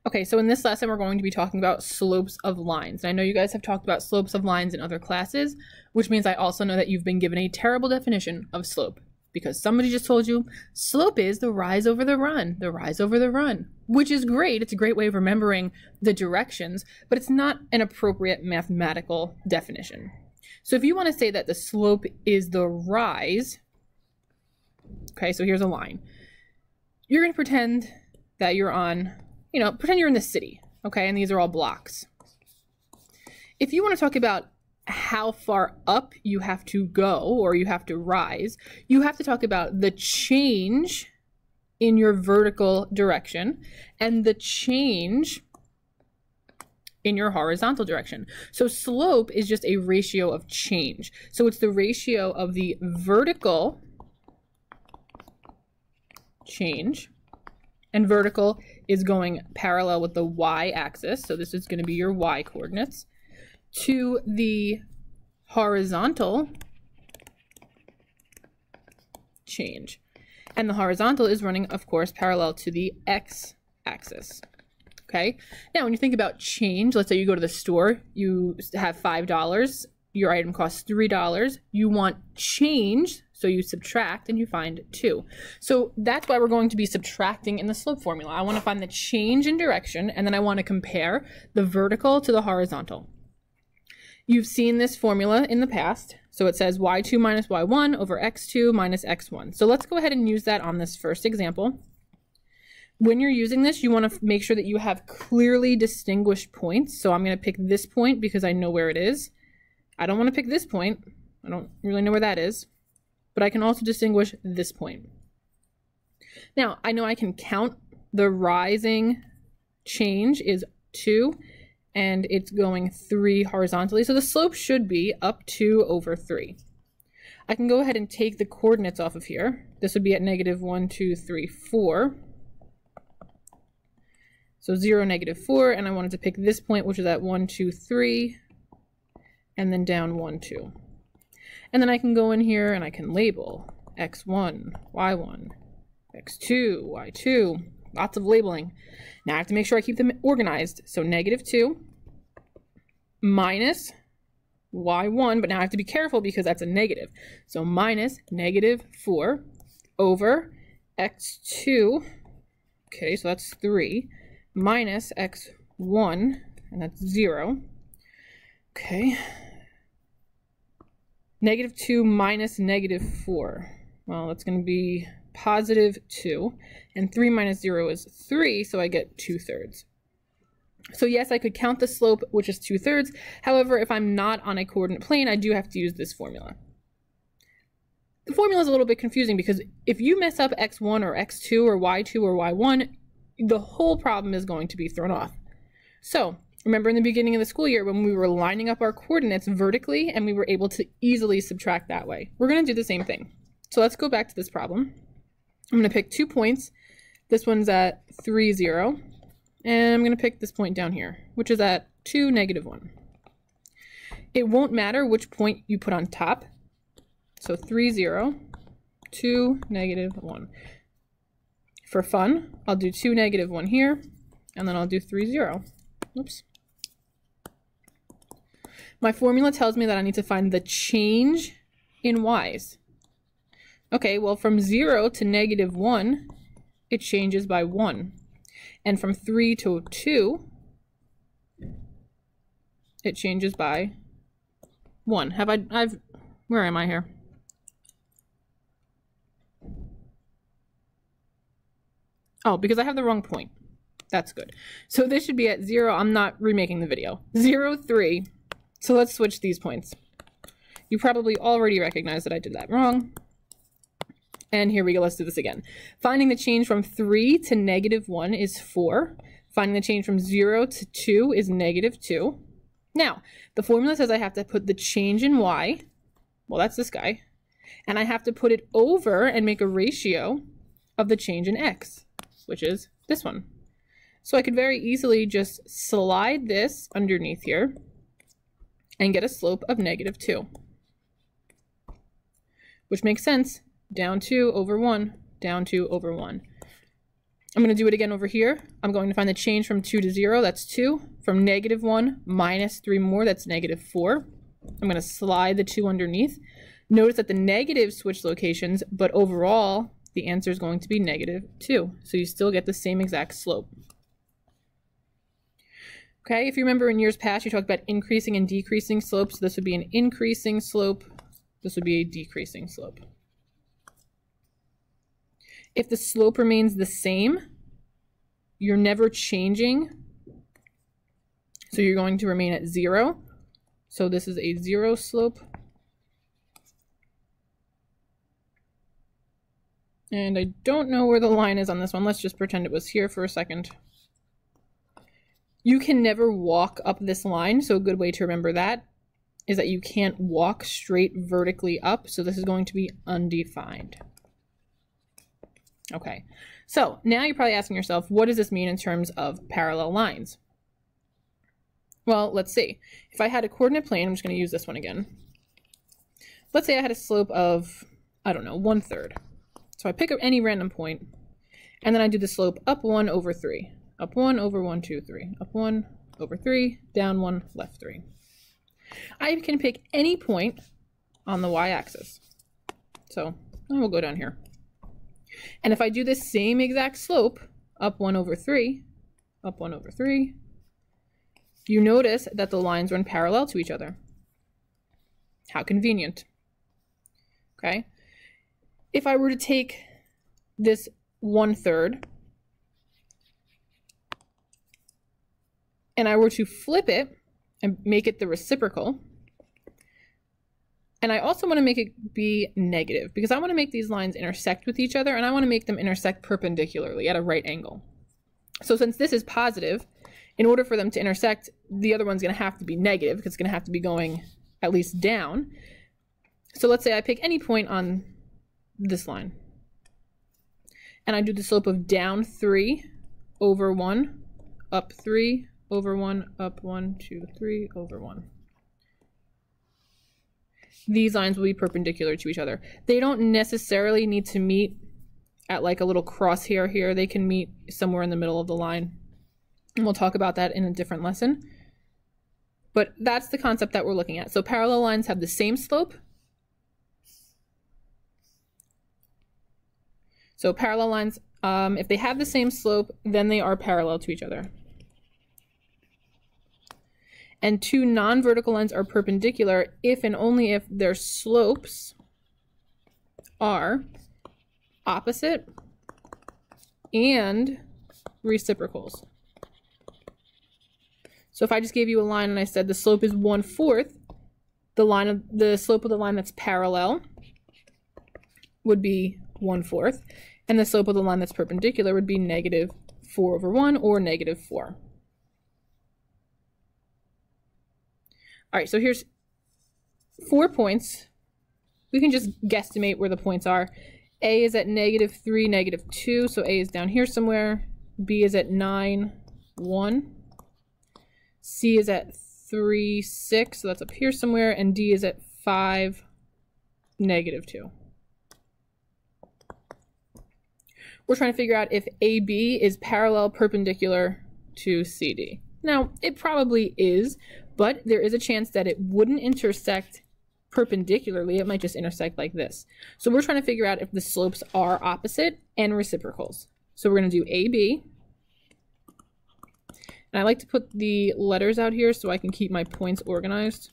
Okay, so in this lesson, we're going to be talking about slopes of lines. And I know you guys have talked about slopes of lines in other classes, which means I also know that you've been given a terrible definition of slope because somebody just told you slope is the rise over the run, which is great. It's a great way of remembering the directions, but it's not an appropriate mathematical definition. So if you want to say that the slope is the rise, okay, so here's a line. You're going to pretend that you're on, pretend you're in the city, okay, and these are all blocks. If you want to talk about how far up you have to go or you have to rise, you have to talk about the change in your vertical direction and the change in your horizontal direction. So slope is just a ratio of change. So it's the ratio of the vertical change, and vertical is going parallel with the y-axis, so this is going to be your y coordinates, to the horizontal change. And the horizontal is running, of course, parallel to the x-axis. Okay, now when you think about change, let's say you go to the store, you have $5, your item costs $3, you want change, so you subtract and you find 2. So that's why we're going to be subtracting in the slope formula. I want to find the change in direction, and then I want to compare the vertical to the horizontal. You've seen this formula in the past, so it says y2 minus y1 over x2 minus x1. So let's go ahead and use that on this first example. When you're using this, you want to make sure that you have clearly distinguished points. So I'm going to pick this point because I know where it is. I don't want to pick this point. I don't really know where that is. But I can also distinguish this point. Now, I know I can count the rising change is 2, and it's going 3 horizontally. So the slope should be up 2 over 3. I can go ahead and take the coordinates off of here. This would be at negative 1, 2, 3, 4. So 0, negative 4, and I wanted to pick this point, which is at 1, 2, 3, and then down 1, 2. And then I can go in here and I can label x1, y1, x2, y2, lots of labeling. Now I have to make sure I keep them organized. So negative 2 minus y1, but now I have to be careful because that's a negative. So minus negative 4 over x2, okay, so that's 3, minus x1, and that's 0. Okay. Negative 2 minus negative 4. Well, that's going to be positive 2. And 3 minus 0 is 3, so I get 2/3. So yes, I could count the slope, which is 2/3. However, if I'm not on a coordinate plane, I do have to use this formula. The formula is a little bit confusing because if you mess up x1 or x2 or y2 or y1, the whole problem is going to be thrown off. So remember in the beginning of the school year when we were lining up our coordinates vertically and we were able to easily subtract that way. We're going to do the same thing. So let's go back to this problem. I'm going to pick 2 points. This one's at 3, 0. And I'm going to pick this point down here, which is at 2, negative 1. It won't matter which point you put on top. So 3, 0, 2, negative 1. For fun, I'll do 2, negative 1 here, and then I'll do 3, 0. Oops. My formula tells me that I need to find the change in y's. Okay, well from 0 to negative 1, it changes by 1. And from 3 to 2, it changes by 1. Where am I here? Oh, because I have the wrong point. That's good. So this should be at 0. I'm not remaking the video. 0, 3. So let's switch these points. You probably already recognize that I did that wrong. And here we go. Let's do this again. Finding the change from 3 to negative 1 is 4. Finding the change from 0 to 2 is negative 2. Now, the formula says I have to put the change in y. Well, that's this guy. And I have to put it over and make a ratio of the change in x, which is this one. So I could very easily just slide this underneath here and get a slope of negative 2, which makes sense. Down 2 over 1, down 2 over 1. I'm going to do it again over here. I'm going to find the change from 2 to 0, that's 2. From -1 minus 3 more, that's -4. I'm going to slide the 2 underneath. Notice that the negatives switch locations, but overall, the answer is going to be -2. So you still get the same exact slope. Okay, if you remember in years past, you talked about increasing and decreasing slopes. This would be an increasing slope. This would be a decreasing slope. If the slope remains the same, you're never changing. So you're going to remain at 0. So this is a 0 slope. And I don't know where the line is on this one. Let's just pretend it was here for a second. You can never walk up this line, so a good way to remember that is that you can't walk straight vertically up, so this is going to be undefined. Okay, so now you're probably asking yourself, what does this mean in terms of parallel lines? Well, let's see. If I had a coordinate plane, I'm just going to use this one again. Let's say I had a slope of, I don't know, 1/3. So I pick up any random point, and then I do the slope up 1 over 3. Up 1 over 1, 2, 3. Up 1 over 3, down 1, left 3. I can pick any point on the y-axis. So I will go down here. And if I do this same exact slope, up 1 over 3, up 1 over 3, you notice that the lines run parallel to each other. How convenient. Okay. If I were to take this 1/3 and I were to flip it and make it the reciprocal, and I also want to make it be negative because I want to make these lines intersect with each other and I want to make them intersect perpendicularly at a right angle. So since this is positive, in order for them to intersect, the other one's going to have to be negative because it's going to have to be going at least down. So let's say I pick any point on this line and I do the slope of down 3 over 1, up 3 over 1, up 1, 2, 3 over 1. These lines will be perpendicular to each other. They don't necessarily need to meet at like a little crosshair here. They can meet somewhere in the middle of the line. And we'll talk about that in a different lesson. But that's the concept that we're looking at. So parallel lines have the same slope. So parallel lines, if they have the same slope, then they are parallel to each other. And two non-vertical lines are perpendicular if and only if their slopes are opposite and reciprocals. So if I just gave you a line and I said the slope is 1/4, the slope of the line that's parallel would be 1/4, and the slope of the line that's perpendicular would be -4 over 1 or -4. All right, so here's 4 points. We can just guesstimate where the points are. A is at -3, -2, so A is down here somewhere. B is at 9, 1. C is at 3, 6, so that's up here somewhere. And D is at 5, -2. We're trying to figure out if AB is parallel perpendicular to CD. Now, it probably is, but there is a chance that it wouldn't intersect perpendicularly. It might just intersect like this. So we're trying to figure out if the slopes are opposite and reciprocals. So we're going to do AB. And I like to put the letters out here so I can keep my points organized.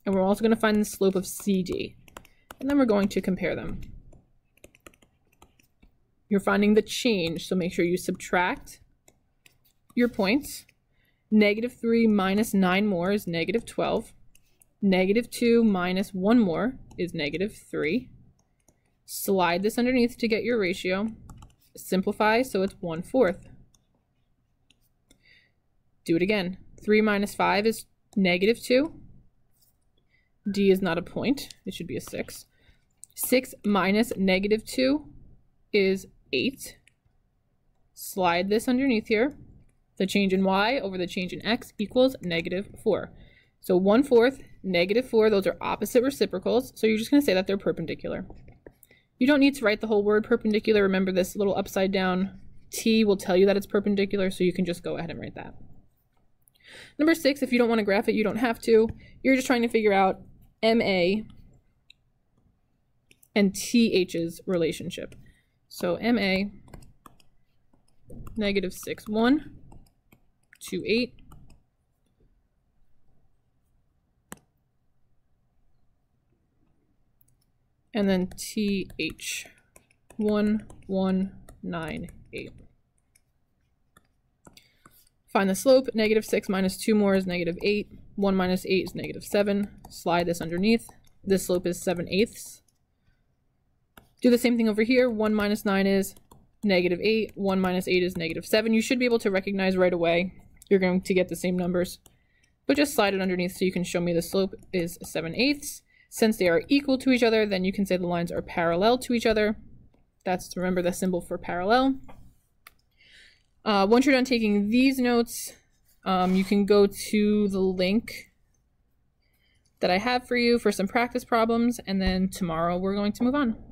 And we're also going to find the slope of CD. And then we're going to compare them. You're finding the change, so make sure you subtract your points. -3 minus 9 more is -12. -2 minus 1 more is -3. Slide this underneath to get your ratio. Simplify so it's 1/4. Do it again. 3 minus 5 is -2. D is not a point. It should be a 6. 6 minus -2 is 8. Slide this underneath here. The change in y over the change in x equals -4. So 1/4, -4, those are opposite reciprocals. So you're just going to say that they're perpendicular. You don't need to write the whole word perpendicular. Remember, this little upside down T will tell you that it's perpendicular, so you can just go ahead and write that. Number 6, if you don't want to graph it, you don't have to. You're just trying to figure out MA and TH's relationship. So MA, -6, 1, 2, 8. And then TH, 1, 1, 9, 8. Find the slope. -6 minus 2 more is -8. 1 minus 8 is -7. Slide this underneath. This slope is 7/8. Do the same thing over here. 1 minus 9 is -8. 1 minus 8 is -7. You should be able to recognize right away. You're going to get the same numbers. But just slide it underneath so you can show me the slope is 7/8. Since they are equal to each other, then you can say the lines are parallel to each other. That's, remember, the symbol for parallel. Once you're done taking these notes, you can go to the link that I have for you for some practice problems, and then tomorrow we're going to move on.